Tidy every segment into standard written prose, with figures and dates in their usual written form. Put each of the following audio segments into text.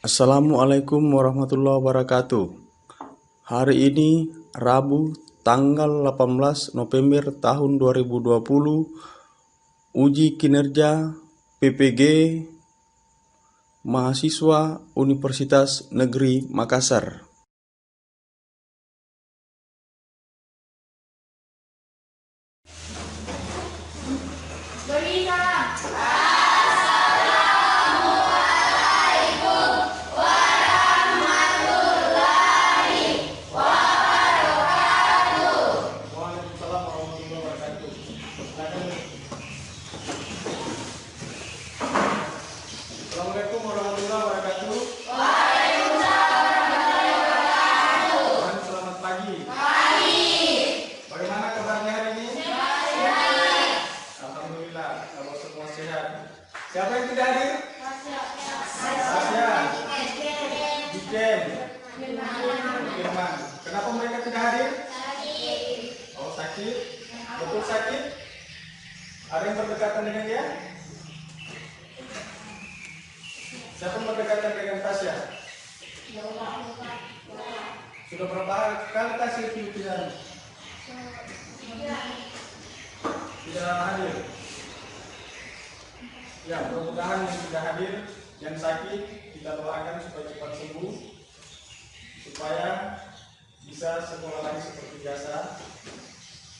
Assalamualaikum warahmatullahi wabarakatuh. Hari ini Rabu tanggal 18 November tahun 2020, uji kinerja PPG mahasiswa Universitas Negeri Makassar. Assalamualaikum warahmatullahi wabarakatuh. Waalaikumsalam warahmatullahi wabarakatuh. Selamat pagi. Bagaimana kabarnya hari ini? Baik. Alhamdulillah, kalau semua sehat. Siapa yang tidak hadir? Tasya. Diken. Firman. Kenapa mereka tidak hadir? Oh, sakit. Betul sakit? Ada yang berdekatan dengan dia? Siapa yang berdekatan dengan Tasya? Sudah berapa kali Tasya tidak hadir? Ya, mudah-mudahan yang sudah hadir, yang sakit, kita doakan supaya cepat sembuh, supaya bisa sekolah lagi seperti biasa.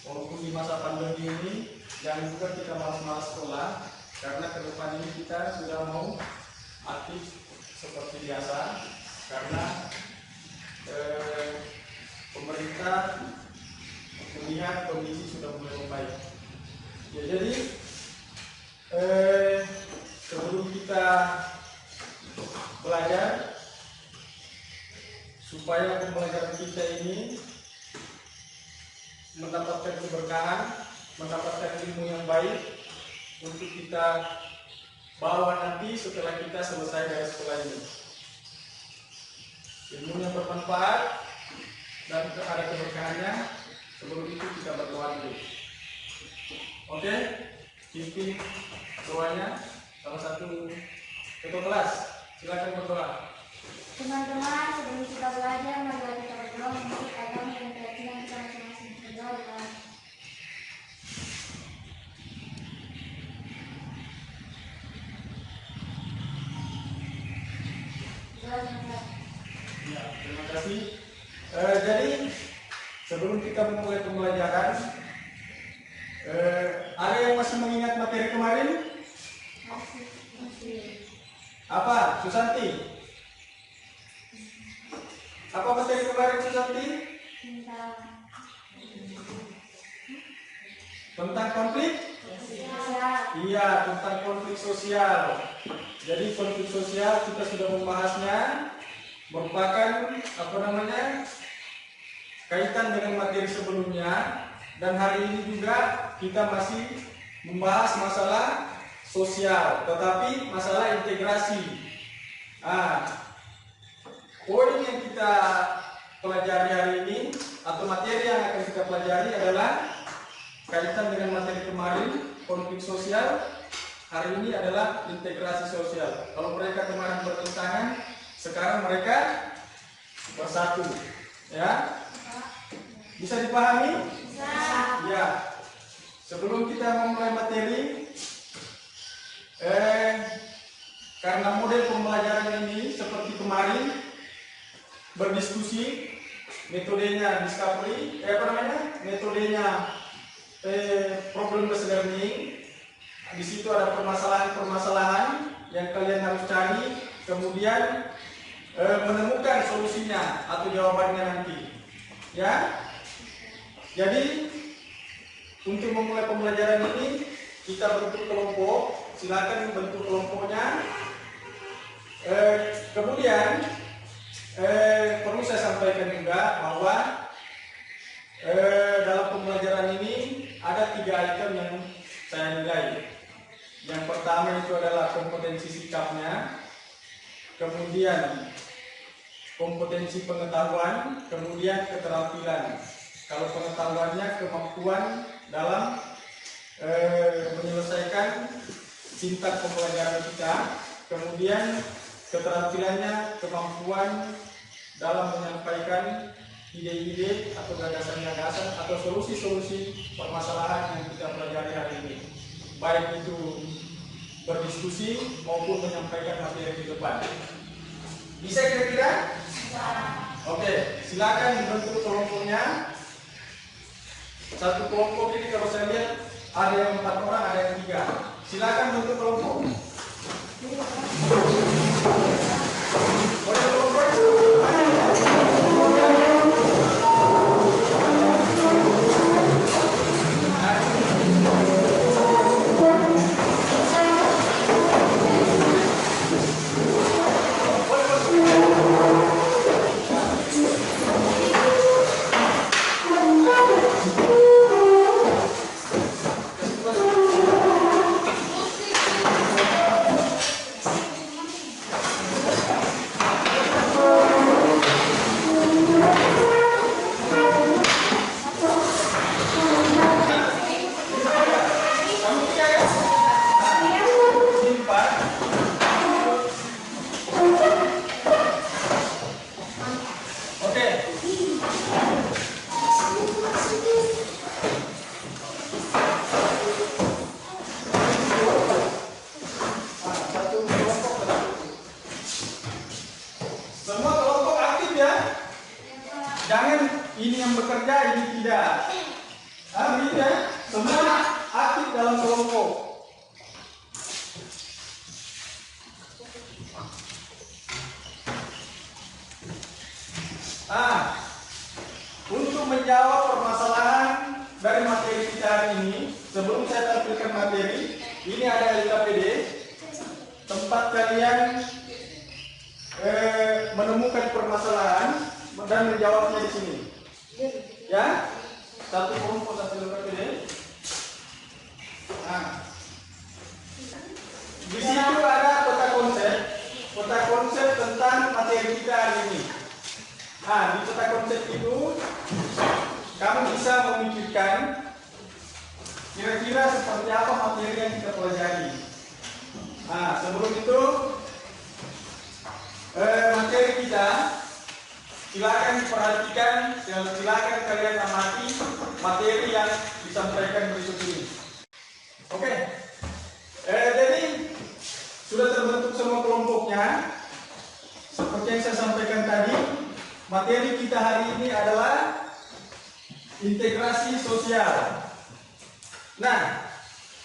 Walaupun di masa pandemi ini, jangan juga kita malas-malas sekolah, karena ke depan ini kita sudah mau aktif seperti biasa, karena pemerintah melihat kondisi sudah mulai membaik. Ya, jadi sebelum kita belajar, supaya pembelajaran kita ini mendapatkan keberkahan, mendapatkan ilmu yang baik untuk kita bawa nanti setelah kita selesai dari sekolah ini. Ilmu yang bermanfaat dan ada keberkahannya. Sebelum itu kita berdoa dulu. Oke, pimpin doanya salah satu ketua kelas. Silakan berdoa. Teman-teman, sebelum kita belajar, mari kita berdoa untuk agama dan keyakinan kita masing-masing. Berdoa. Ya, terima kasih. Jadi sebelum kita memulai pembelajaran, ada yang masih mengingat materi kemarin? Apa, Susanti? Apa materi kemarin, Susanti? Tentang konflik? Iya, tentang konflik sosial. Jadi konflik sosial kita sudah membahasnya, merupakan kaitan dengan materi sebelumnya, dan hari ini juga kita masih membahas masalah sosial, tetapi masalah integrasi. Poin yang kita pelajari hari ini atau materi yang akan kita pelajari adalah kaitan dengan materi kemarin, konflik sosial. Hari ini adalah integrasi sosial. Kalau mereka kemarin bertentangan, sekarang mereka bersatu. Ya, bisa dipahami? Bisa. Ya. Sebelum kita memulai materi, karena model pembelajaran ini seperti kemarin, berdiskusi, metodenya discovery, metodenya problem based learning. Di situ ada permasalahan-permasalahan yang kalian harus cari, kemudian menemukan solusinya atau jawabannya nanti. Ya. Jadi untuk memulai pembelajaran ini kita bentuk kelompok. Silakan bentuk kelompoknya. Kemudian perlu saya sampaikan juga bahwa dalam pembelajaran ini ada 3 item yang saya nilai. Yang pertama itu adalah kompetensi sikapnya, kemudian kompetensi pengetahuan, kemudian keterampilan. Kalau pengetahuannya kemampuan dalam menyelesaikan tingkat pembelajaran kita, kemudian keterampilannya, kemampuan dalam menyampaikan ide-ide atau gagasan-gagasan atau solusi-solusi permasalahan yang kita pelajari hari ini, baik itu berdiskusi maupun menyampaikan materi di depan. Bisa kira-kira? Oke, silakan dibentuk kelompoknya. Satu kelompok ini kalau saya lihat ada yang 4 orang, ada yang 3. Silakan bentuk kelompok. Boleh kelompok? Jangan ini yang bekerja, ini tidak. Ya, semua aktif dalam kelompok. Untuk menjawab permasalahan dari materi kita hari ini, sebelum saya tampilkan materi, ini ada LKPD, tempat kalian menemukan permasalahan dan menjawabnya di sini. Ya, satu kelompok satu LKPD. Di situ ada peta konsep tentang materi kita hari ini. Di peta konsep itu kamu bisa memikirkan kira-kira seperti apa materi yang kita pelajari. Sebelum itu materi kita silakan perhatikan, silakan kalian amati materi yang disampaikan berikut ini. Oke, jadi sudah terbentuk semua kelompoknya. Seperti yang saya sampaikan tadi, materi kita hari ini adalah integrasi sosial. Nah,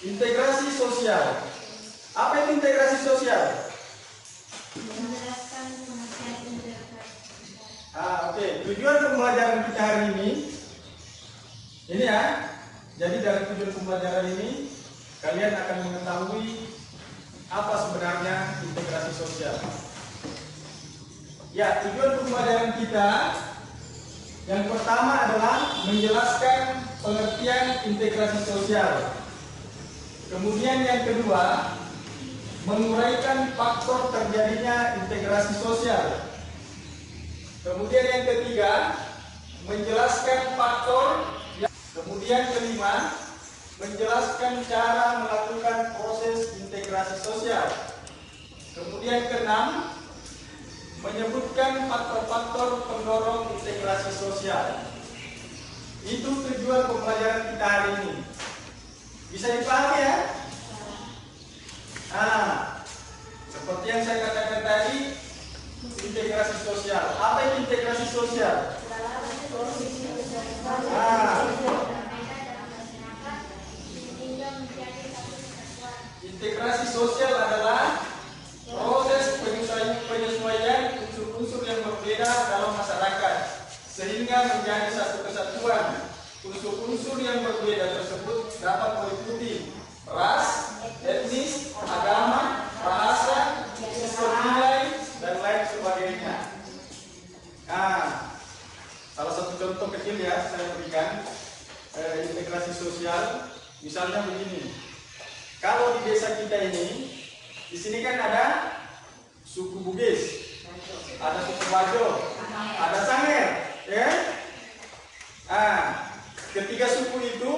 integrasi sosial. Apa itu integrasi sosial? Menjelaskan pengertian integrasi. Oke. Tujuan pembelajaran kita hari ini ya. Jadi dari tujuan pembelajaran ini kalian akan mengetahui apa sebenarnya integrasi sosial. Ya, tujuan pembelajaran kita yang pertama adalah menjelaskan pengertian integrasi sosial. Kemudian yang kedua, menguraikan faktor terjadinya integrasi sosial. Kemudian yang ketiga, menjelaskan faktor. Kemudian kelima, menjelaskan cara melakukan proses integrasi sosial. Kemudian keenam, menyebutkan faktor-faktor pendorong integrasi sosial. Itu tujuan pembelajaran kita hari ini. Bisa dipahami ya? Seperti yang saya katakan tadi, integrasi sosial. Apa itu integrasi sosial? Integrasi sosial adalah proses penyesuaian unsur-unsur yang berbeda dalam masyarakat sehingga menjadi satu kesatuan. Unsur-unsur yang berbeda tersebut dapat meliputi ras, etnis, agama, bahasa, sistem nilai, dan lain sebagainya. Salah satu contoh kecil ya saya berikan integrasi sosial. Misalnya begini, kalau di desa kita ini, di sini kan ada suku Bugis, ada suku Bajo, ada Sangir, ya. Ketiga suku itu,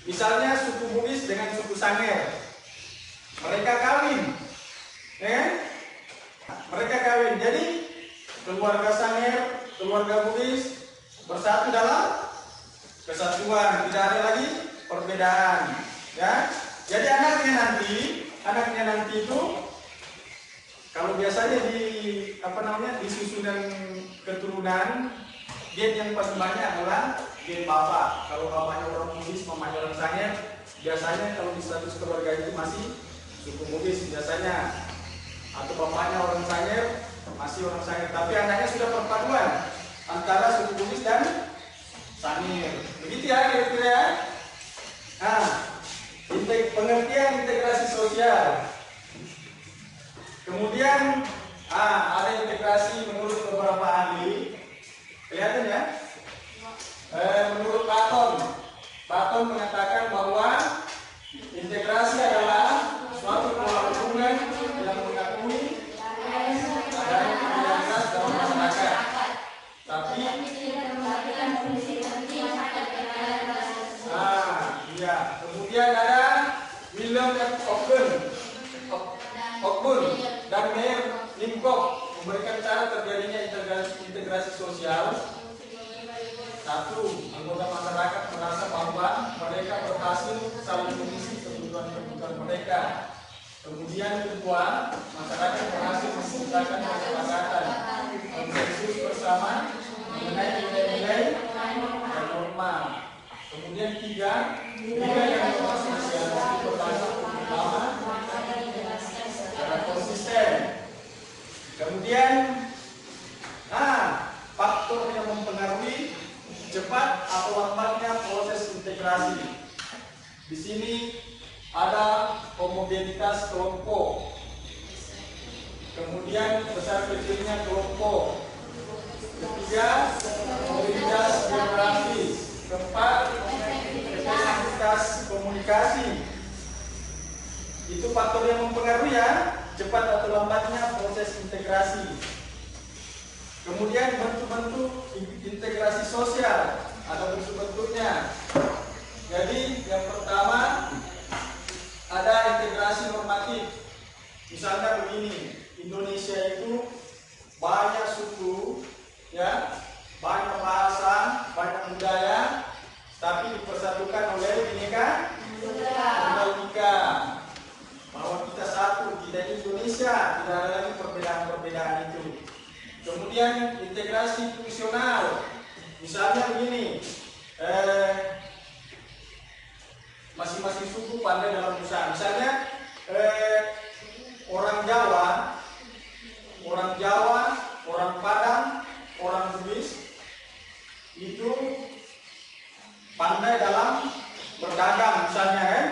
misalnya suku Bugis dengan suku Sangir, mereka kawin, ya. mereka kawin. Jadi keluarga Sangir, keluarga Bugis bersatu dalam kesatuan, tidak ada lagi perbedaan. Ya, jadi anaknya nanti itu kalau biasanya di susunan keturunan gen yang paling banyak adalah gen bapak. Kalau bapaknya orang Bugis, mamanya orang Sangir, biasanya kalau di status keluarga itu masih suku Bugis biasanya, atau bapaknya orang Sangir masih orang Sangir, tapi anaknya sudah perpaduan antara suku Bugis dan Sangir. Begitu ya kira-kira ya. Nah, pengertian integrasi sosial. Kemudian ada integrasi menurut beberapa ahli. Kelihatan ya? Menurut Platon mengatakan bahwa integrasi adalah suatu pola hubungan yang mengakui adanya identitas dalam masyarakat. Tapi iya. Kemudian ada William F. Ogden dan Meir Nimkov memberikan cara terjadinya integrasi sosial. Satu, anggota masyarakat merasa bahwa mereka berhasil saling mengisi kebutuhan mereka. Kemudian kedua, masyarakat berhasil menciptakan kesepakatan konsensus bersama mengenai nilai-nilai dan norma. Kemudian tiga, nilai yang bersosialisasi berbasis utama secara konsisten. Kemudian faktor yang mempengaruhi cepat atau lambatnya proses integrasi. Di sini ada homogenitas kelompok, kemudian besar kecilnya kelompok, ketiga mobilitas geografis, keempat efektivitas komunikasi. Itu faktor yang mempengaruhi ya cepat atau lambatnya proses integrasi. Kemudian bentuk-bentuk integrasi sosial atau bentuk-bentuknya. Jadi yang pertama ada integrasi normatif. Misalnya begini, Indonesia itu banyak suku, ya, banyak bahasa, banyak budaya, tapi dipersatukan oleh Bhinneka Tunggal Ika. Bahwa kita satu, kita ini Indonesia, tidak ada lagi perbedaan-perbedaan itu. Kemudian integrasi fungsional, misalnya begini, masing-masing suku pandai dalam usaha. Misalnya orang Jawa, orang Padang, orang Bugis itu pandai dalam berdagang, misalnya kan.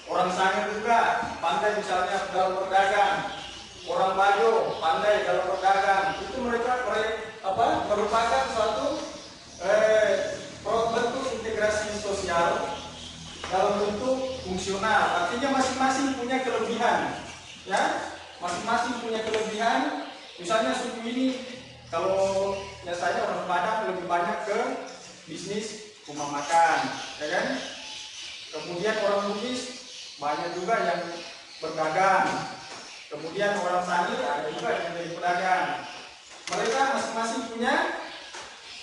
Orang Sangir juga pandai misalnya dalam berdagang. Orang Bajo pandai dalam berdagang. Itu mereka merupakan suatu bentuk integrasi sosial dalam bentuk fungsional. Artinya masing-masing punya kelebihan, ya, masing-masing punya kelebihan. Misalnya suku ini, kalau biasanya orang Padang lebih banyak ke bisnis rumah makan, ya kan? Kemudian orang Bugis banyak juga yang berdagang. Kemudian orang Sangir ada juga yang jadi pedagang. Mereka masing-masing punya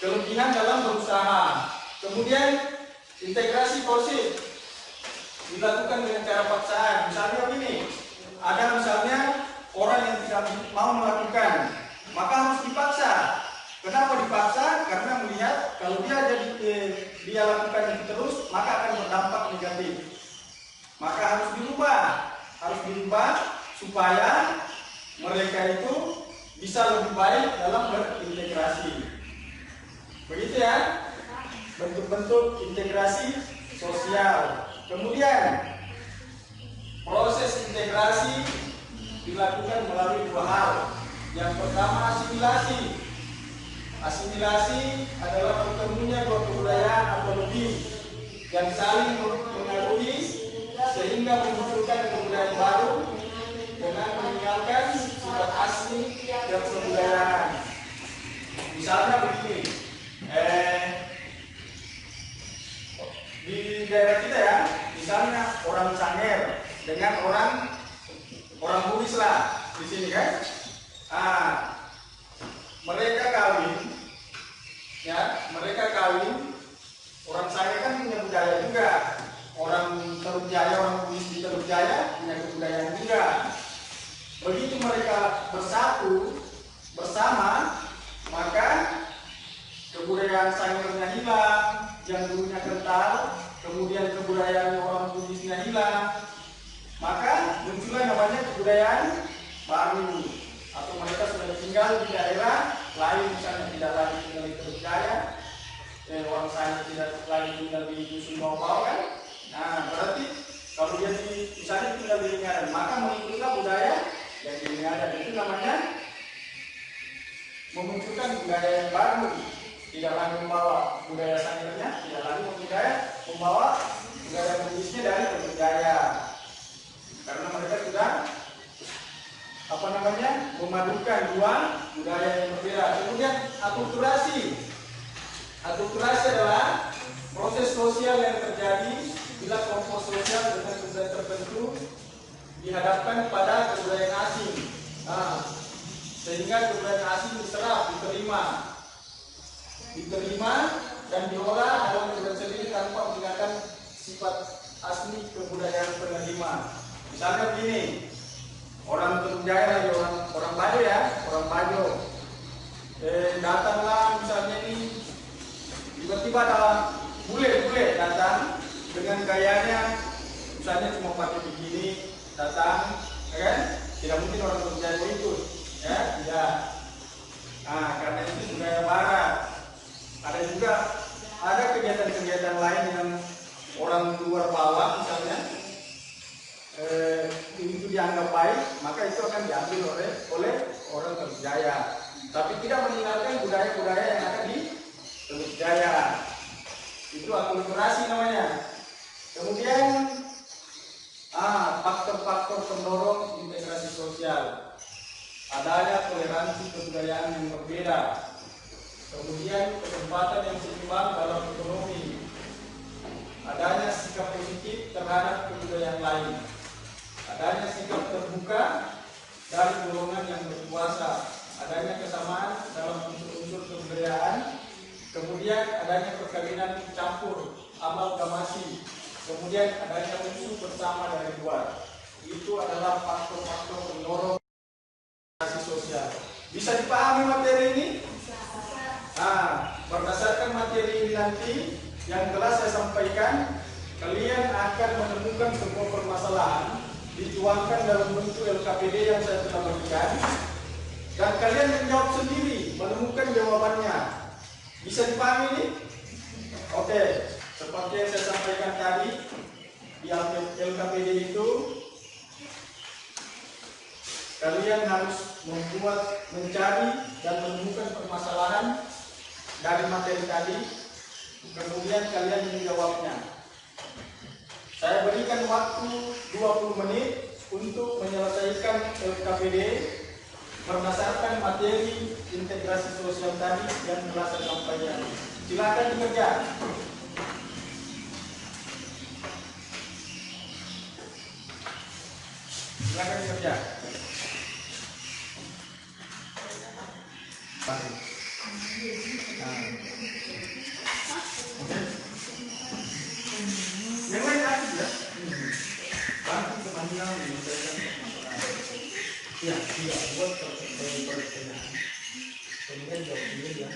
kelebihan dalam berusaha. Kemudian integrasi positif dilakukan dengan cara paksaan. Misalnya begini, ada misalnya orang yang tidak mau melakukan, maka harus dipaksa. Kenapa dipaksa? Karena melihat kalau dia lakukan itu terus, maka akan berdampak negatif. Maka harus dirubah supaya mereka itu bisa lebih baik dalam berintegrasi. Begitu ya, bentuk-bentuk integrasi sosial. Kemudian proses integrasi dilakukan melalui dua hal. Yang pertama asimilasi. Asimilasi adalah bertemunya dua kebudayaan atau lebih yang saling mengaruhi sehingga memunculkan kebudayaan baru dengan meninggalkan sifat asli dan kebudayaan. Misalnya begini, di daerah kita ya, misalnya orang Sangir dengan orang Bugis lah di sini kan. Ah, mereka kawin, ya, mereka kawin. Orang saya kan punya budaya juga. Orang Teluk Jaya, orang Bugis di Teluk Jaya punya kebudayaan juga. Begitu mereka bersatu bersama, maka kebudayaan Sangernya hilang, yang dulunya kental, kemudian kebudayaan orang Bugisnya hilang, maka muncullah namanya kebudayaan baru. Atau mereka sudah tinggal di daerah lain, misalnya tidak lagi tinggal di Teluk Jaya, orang saya tidak lagi tinggal di dusun bawah kan. Nah, berarti kalau dia misalnya tinggal di lingkaran, maka mengikutlah budaya yang di lingkaran. Itu namanya memunculkan budaya yang baru. Tidak lagi membawa budaya Sangernya, tidak lagi membawa budaya Bugisnya dari Teluk Jaya. Karena mereka sudah memadukan dua budaya yang berbeda. Kemudian akulturasi. Akulturasi adalah proses sosial yang terjadi bila kelompok sosial dengan kebudayaan tertentu dihadapkan pada kebudayaan asing. Sehingga kebudayaan asing diserap, diterima dan diolah dalam kebudayaan sendiri tanpa meninggalkan sifat asli kebudayaan penerima. Misalnya begini, orang Teluk Jaya lagi orang Bajo ya, orang Bajo. Datanglah misalnya ini, tiba-tiba ada bule datang dengan gayanya, misalnya cuma pakai begini, datang, ya kan? Tidak mungkin orang Teluk Jaya ikut, ya, tidak. Nah, karena itu budaya Barat. Ada kegiatan-kegiatan lain yang orang luar bawah misalnya itu dianggap baik, maka itu akan diambil oleh orang Teluk Jaya. Tapi tidak meninggalkan budaya-budaya yang ada di Teluk Jaya. Itu akulturasi namanya. Kemudian faktor-faktor pendorong integrasi sosial. Adanya toleransi kebudayaan yang berbeda. Kemudian kesempatan yang seimbang dalam ekonomi. Adanya sikap positif terhadap kebudayaan lain. Adanya sikap terbuka dari golongan yang berkuasa. Adanya kesamaan dalam unsur-unsur kebudayaan. Kemudian adanya perkawinan campur, amalgamasi. Kemudian adanya musuh bersama dari luar. Itu adalah faktor-faktor pendorong integrasi sosial. Bisa dipahami materi ini? Berdasarkan materi ini nanti yang telah saya sampaikan, kalian akan menemukan sebuah permasalahan dituangkan dalam bentuk LKPD yang saya telah berikan, dan kalian menjawab sendiri, menemukan jawabannya. Bisa dipahami ini? Oke, seperti yang saya sampaikan tadi di LKPD itu, kalian harus mencari dan menemukan permasalahan dari materi tadi, kemudian kalian menjawabnya. Saya berikan waktu 20 menit untuk menyelesaikan LKPD berdasarkan materi integrasi sosial tadi yang telah saya sampaikan. Silakan dikerja. Silakan dikerja. Yang lain lagi ya. Bantu teman-teman menyelesaikan permasalahan. Ya, buat pertanyaan. Kemudian jawab dulu ya.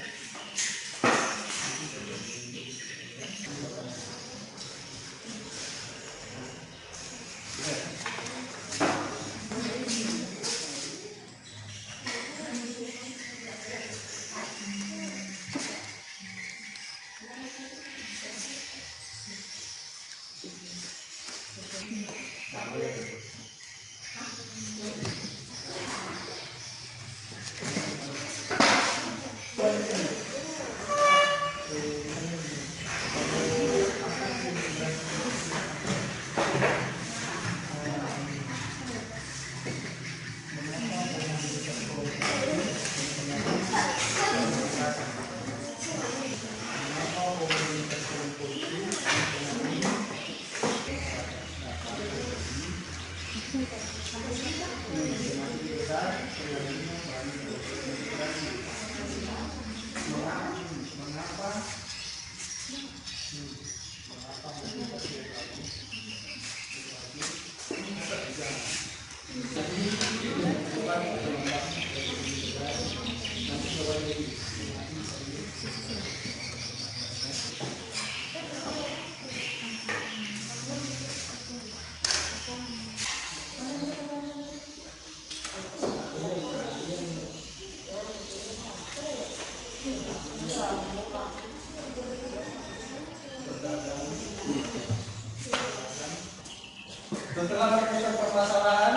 Setelah menemukan permasalahan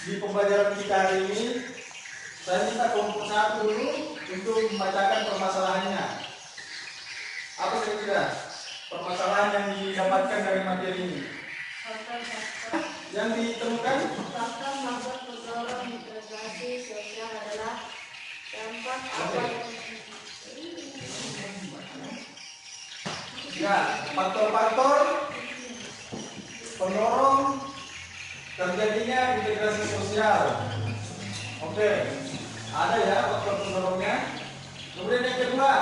di pembelajaran kita hari ini, saya minta kelompok satu dulu untuk membacakan permasalahannya. Apa kira-kira permasalahan yang didapatkan dari materi ini? Yang ditemukan? Faktor membuat pendorong integrasi sosial adalah dampak apa yang Ya, faktor-faktor pendorong terjadinya integrasi sosial. Oke, ada ya faktor pendorongnya. Kemudian yang kedua,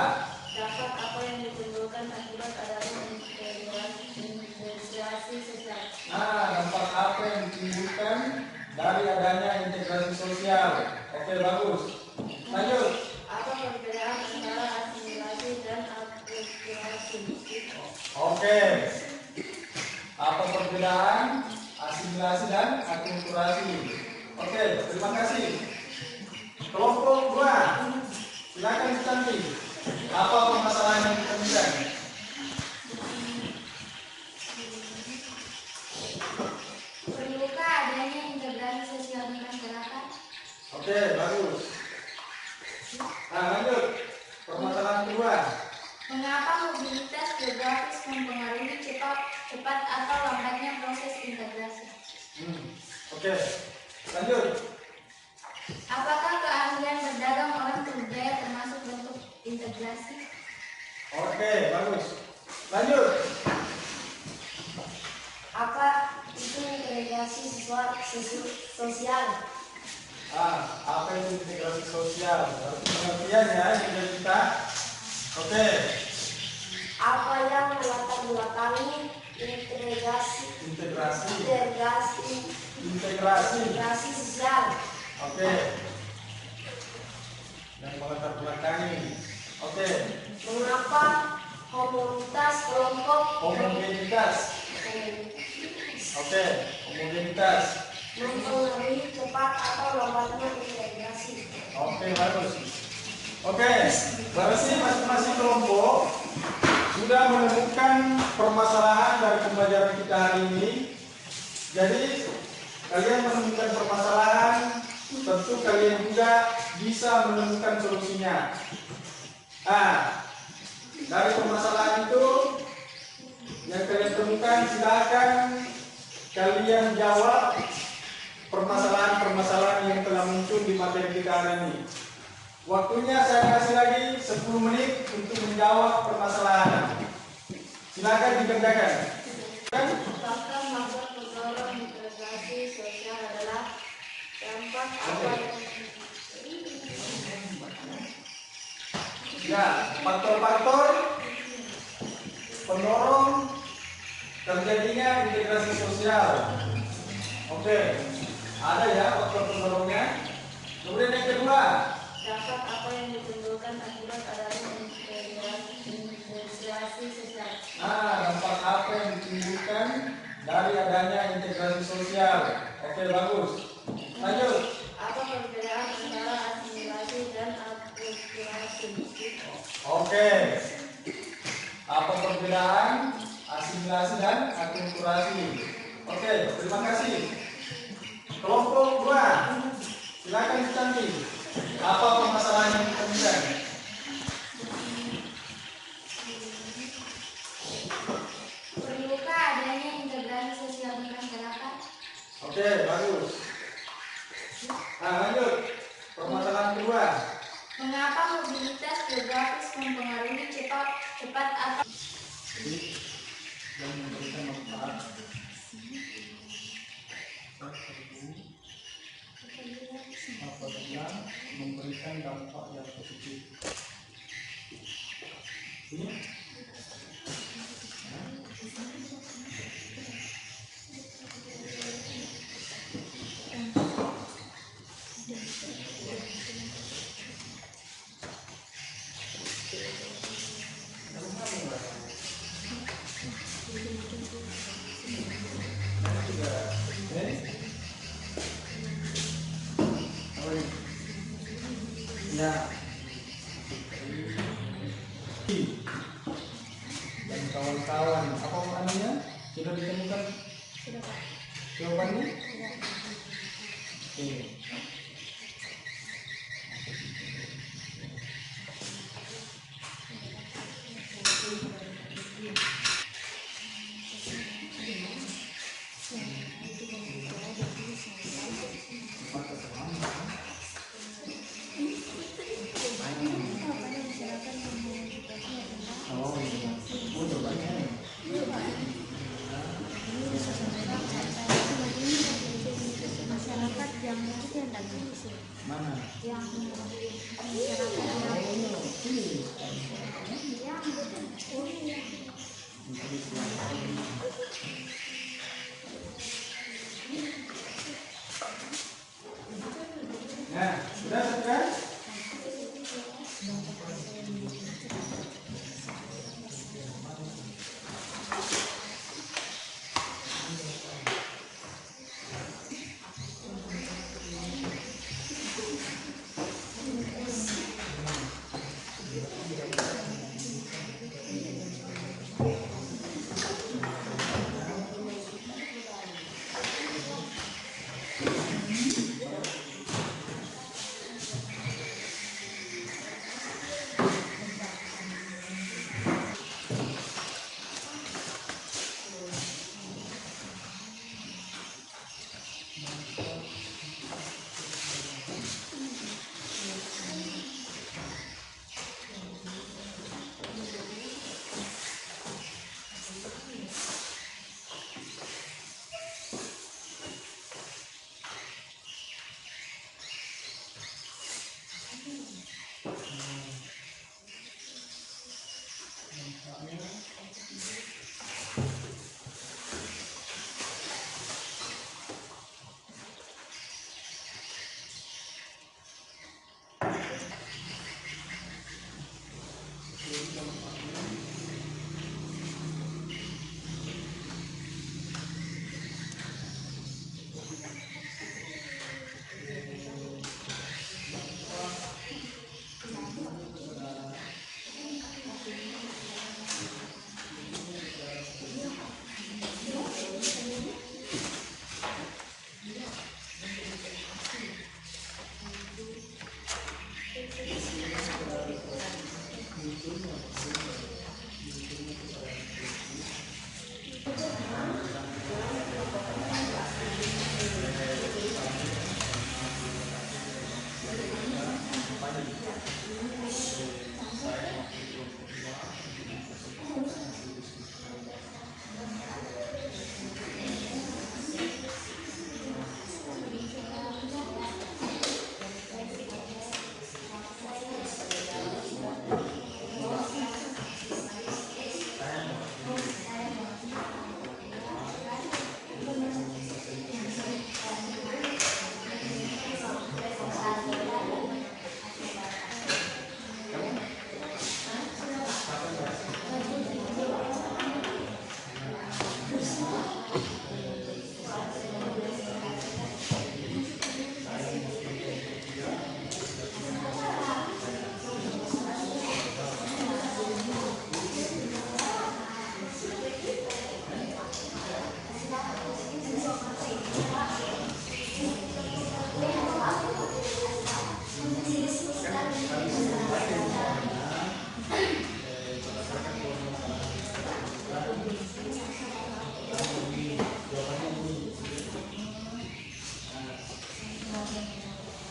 dampak apa yang ditimbulkan akibat adanya integrasi sosial. nah, dampak apa yang ditimbulkan dari adanya integrasi sosial. Oke, bagus. Lanjut. Apa perbedaan antara asimilasi dan akulturasi? Oke. Apa perbedaan asimilasi dan akulturasi? Oke, terima kasih. Kelompok 2, silakan ditanti. Apa permasalahan yang ditemukan? Perlukah adanya integrasi sosial di masyarakat? Oke, bagus. Nah, lanjut. Permasalahan kedua. Mengapa mobilitas geografis mempengaruhi cepat atau lambatnya proses integrasi? Oke, lanjut. Apakah keahlian berdagang orang berbudaya termasuk bentuk integrasi? Oke, bagus. Lanjut. Apa itu integrasi sosial? Apa itu integrasi sosial? Pengertian ya yang kita. Oke. Apa yang melatar belakangi integrasi sosial? Oke. Yang melatar belakangi. Oke. Mengapa komunitas kelompok Homogenitas. Oke. Homogenitas. mempengaruhi cepat atau lambatnya integrasi? Oke, bagus. Oke, berarti masing-masing kelompok sudah menemukan permasalahan dari pembelajaran kita hari ini. Jadi kalian menemukan permasalahan, tentu kalian juga bisa menemukan solusinya. Nah, dari permasalahan itu yang kalian temukan, silakan kalian jawab permasalahan-permasalahan yang telah muncul di materi kita hari ini. Waktunya saya kasih lagi 10 menit untuk menjawab permasalahan. Silakan dikerjakan. Faktor membuat pendorong integrasi sosial adalah dampak apa yang Ya, faktor-faktor pendorong terjadinya integrasi sosial. Oke, ada ya faktor pendorongnya. Kemudian yang kedua, dampak apa yang ditimbulkan akibat adanya integrasi sosial? dampak apa yang ditimbulkan dari adanya integrasi sosial. Oke, bagus. Lanjut. Apa perbedaan antara asimilasi dan akulturasi? Oke. Apa perbedaan asimilasi dan akulturasi? Oke, terima kasih. Kelompok 2, silakan dicanti. Apa permasalahan yang ditemukan? Perlukah adanya integrasi sosial di masyarakat? Oke, bagus. Nah, lanjut. Permasalahan kedua. Mengapa mobilitas geografis mempengaruhi cepat atau Yang memberikan manfaat. memberikan dampak yang positif. Ini ya, dan kawan-kawan, apa namanya? Sudah ditemukan Sudah Pak. jawabannya? Sudah. Oke. Oh, iya. Oh, jawabannya. Masyarakat yang itu yang tidak bisa, Mana? yang masyarakat Nah, sudah kan?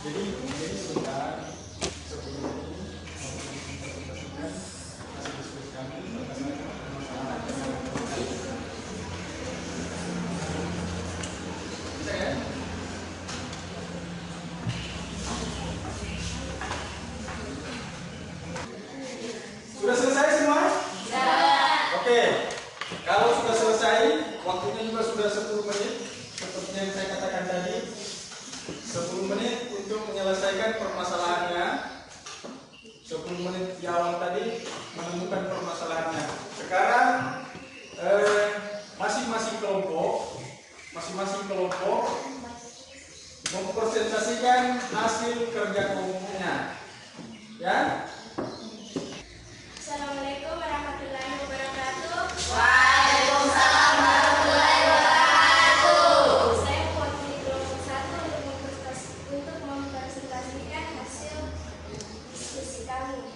Jadi sebentar sebelum hasil diskusi kami bisa ya? menyelesaikan permasalahannya. 10 menit di awal tadi menemukan permasalahannya. Sekarang masing-masing kelompok mempresentasikan hasil kerja kelompoknya. Ya. Assalamualaikum warahmatullahi wabarakatuh. Waalaikumsalam warahmatullahi wabarakatuh. Saya mewakili kelompok 1 untuk mempresentasikan hasil diskusi kami.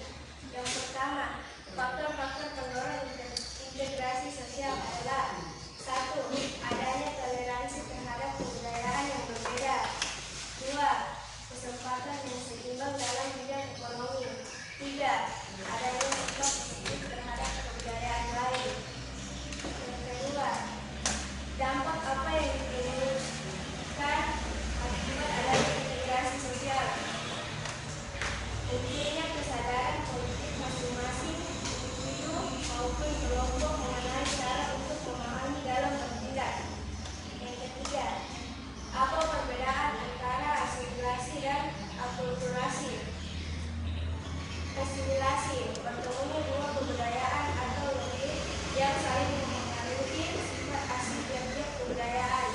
Yang pertama, faktor-faktor pendorong integrasi sosial adalah: 1. Adanya toleransi terhadap kebudayaan yang berbeda. 2. Kesempatan yang seimbang dalam bidang ekonomi. 3. Adanya sikap positif terhadap kebudayaan lain. Yang kedua, dampak apa yang ditimbulkan akibat adanya integrasi sosial. Intinya kesadaran politik masing-masing individu maupun kelompok mengenai cara untuk memahami dalam bertindak. Yang ketiga, apa perbedaan antara asimilasi dan akulturasi? Asimilasi, bertemunya dua kebudayaan atau lebih yang saling mempengaruhi sifat asli tiap-tiap kebudayaan.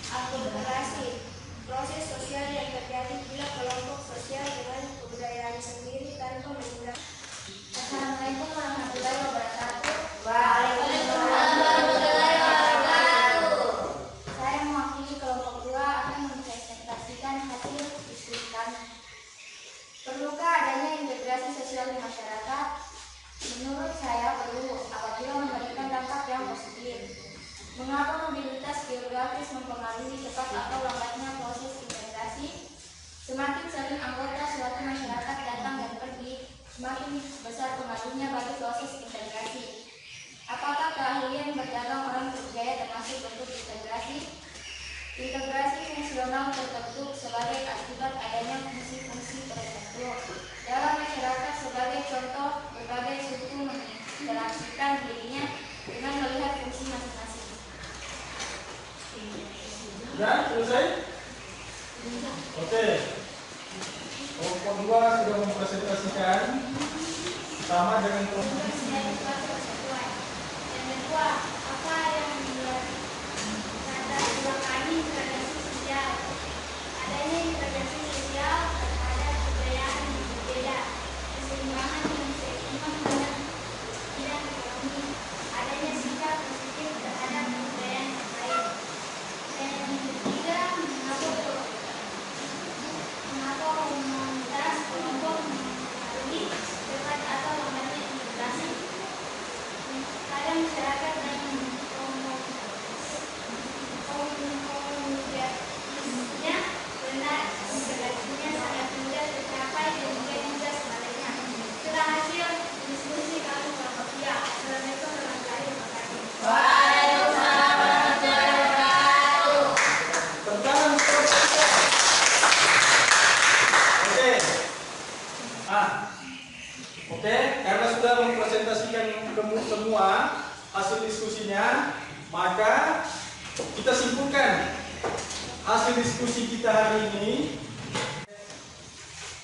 Akulturasi, proses sosial yang terjadi bila kelompok sosial dengan kebudayaan sendiri tanpa menggunakan. Assalamualaikum warahmatullahi wabarakatuh. Waalaikumsalam warahmatullahi wabarakatuh. Saya mewakili kelompok 2 akan mempresentasikan hasil diskusi kami. Perlukah adanya integrasi sosial di masyarakat? Menurut saya perlu, apabila memberikan dampak yang positif. Mengapa mobilitas geografis mempengaruhi cepat atau lambatnya proses integrasi? Semakin sering anggota suatu masyarakat datang dan pergi, semakin besar pengaruhnya bagi proses integrasi. Apakah keahlian berdagang orang bergaya termasuk bentuk integrasi? Integrasi fungsional terbentuk sebagai akibat adanya fungsi-fungsi tertentu dalam masyarakat. Sebagai contoh, berbagai suku menginteraksikan dirinya dengan melihat fungsi masing-masing. Sudah selesai? Oke. Kelompok 2 sudah mempresentasikan sama dengan kelompok. Yang kedua, apa yang membuat kata kami integrasi sosial? Adanya integrasi sosial terhadap kebudayaan yang berbeda, keseimbangan yang seimbang dalam bidang ekonomi, adanya sikap positif terhadap kebudayaan yang lain. Dan yang ketiga, mengapa komunitas kelompok mempengaruhi cepat atau lambatnya integrasi. Kadang masyarakat dan komunitasnya benar integrasinya sangat mudah tercapai dan juga sebaliknya. Itulah hasil diskusi kami kelompok 3. Assalamualaikum warahmatullahi wabarakatuh. Waalaikumsalam warahmatullahi wabarakatuh. Tentang Oke. Oke, karena sudah mempresentasikan semua hasil diskusinya, maka kita simpulkan hasil diskusi kita hari ini.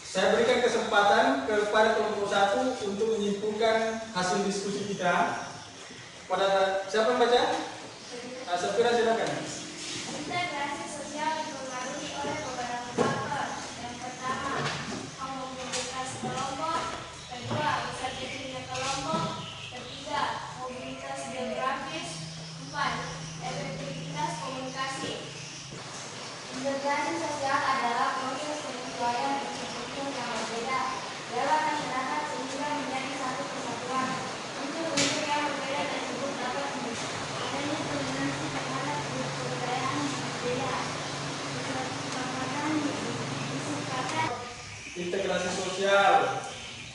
Saya berikan kesempatan kepada kelompok 1 untuk menyimpulkan hasil diskusi kita. Pada siapa yang baca? Safira, silakan. Integrasi sosial dipengaruhi oleh beberapa faktor. Yang pertama, homogeneitas kelompok. Kedua, besar kecilnya kelompok. Ketiga, mobilitas geografis. 4, efektivitas komunikasi. Integrasi sosial adalah proses penyesuaian individu yang berbeda dalam masyarakat sehingga menjadi satu kesatuan. Unsur-unsur yang berbeda tersebut dapat adanya toleransi terhadap kebudayaan yang berbeda. Disepakati Integrasi sosial,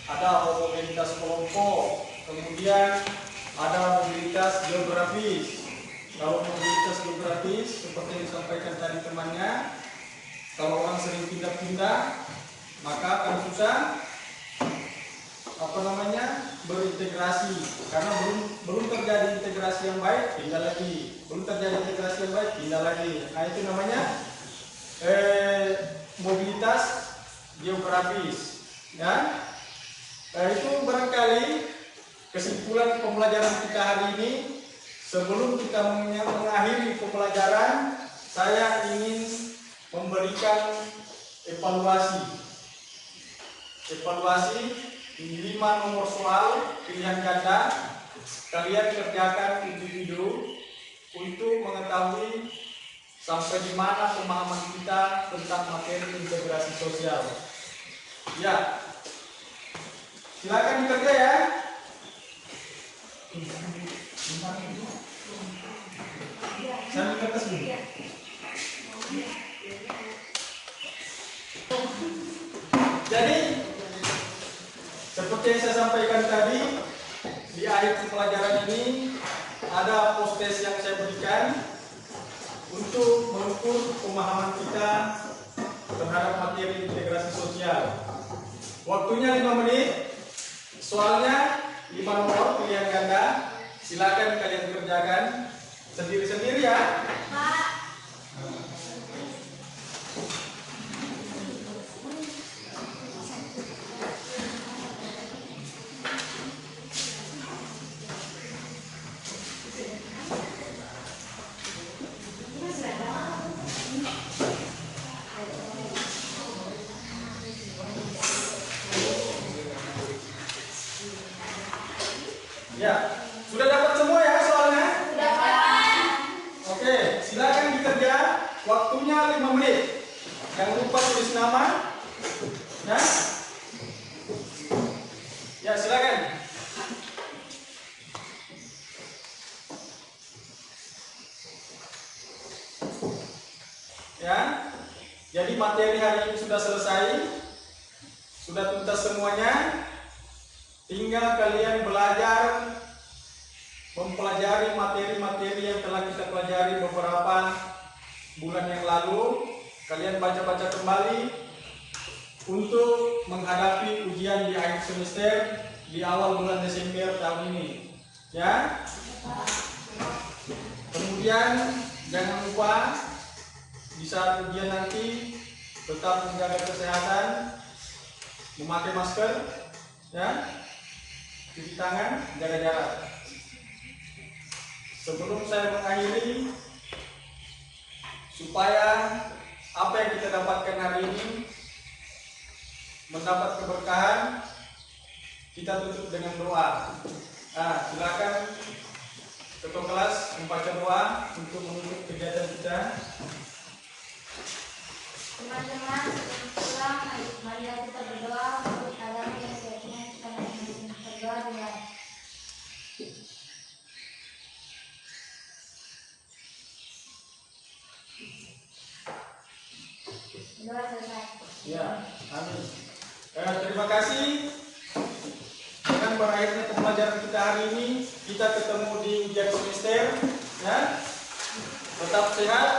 ada homogenitas kelompok, kemudian ada mobilitas geografis. Kalau mobilitas geografis seperti yang disampaikan tadi temannya, kalau orang sering pindah-pindah maka akan susah berintegrasi, karena belum terjadi integrasi yang baik, pindah lagi, belum terjadi integrasi yang baik, pindah lagi. Nah, itu namanya mobilitas geografis. Ya, itu barangkali kesimpulan pembelajaran kita hari ini. Sebelum kita mengakhiri pembelajaran, saya ingin memberikan evaluasi 5 nomor soal pilihan ganda. Kalian kerjakan individu untuk mengetahui sampai di mana pemahaman kita tentang materi integrasi sosial. Ya, silakan dikerja ya. Saya minta tes dulu. Jadi, seperti yang saya sampaikan tadi, di akhir pembelajaran ini ada post-test yang saya berikan untuk mengukur pemahaman kita terhadap materi integrasi sosial. Waktunya 5 menit, soalnya 5 nomor pilihan ganda. Silakan kalian kerjakan sendiri-sendiri ya. Ya, sudah dapat semua ya soalnya? Dapat. Oke, silakan dikerja. Waktunya 5 menit. Jangan lupa tulis nama. Ya, ya silakan. Ya, jadi materi hari ini sudah selesai, sudah tuntas semuanya. Tinggal kalian belajar mempelajari materi-materi yang telah kita pelajari beberapa bulan yang lalu. Kalian baca-baca kembali untuk menghadapi ujian di akhir semester di awal bulan Desember tahun ini. Ya. Kemudian jangan lupa di saat ujian nanti tetap menjaga kesehatan, memakai masker, ya. Cuci tangan, jaga jarak. Sebelum saya mengakhiri, supaya apa yang kita dapatkan hari ini mendapat keberkahan, kita tutup dengan doa. Nah, silakan ketua kelas membaca doa untuk menutup kegiatan kita. Teman-teman, sebelum pulang, mari kita berdoa untuk agama yang seharusnya kita masing-masing berdoa dengan doa selesai. Ya, amin. Terima kasih. Dengan berakhirnya pembelajaran kita hari ini, kita ketemu di ujian semester. Ya, tetap sehat.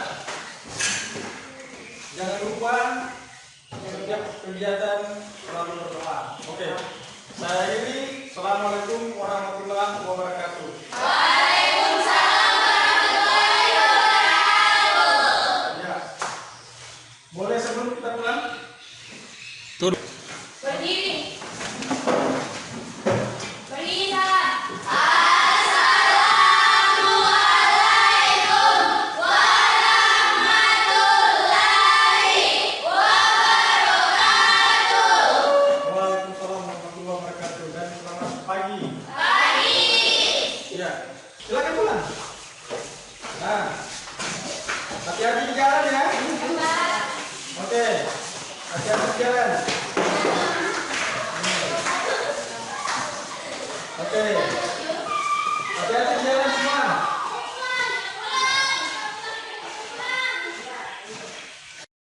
Jangan lupa setiap kegiatan selalu berdoa. Oke, saya akhiri. Assalamualaikum warahmatullahi wabarakatuh. Waalaikumsalam warahmatullahi wabarakatuh. Ya, boleh sebelum kita pulang? Berdiri. Berdiri salam. Assalamualaikum warahmatullahi wabarakatuh. Waalaikumsalam warahmatullahi wabarakatuh dan selamat pagi. Pagi. Ya, silakan pulang. Nah, hati-hati di jalan ya. Oke, hati-hati di jalan.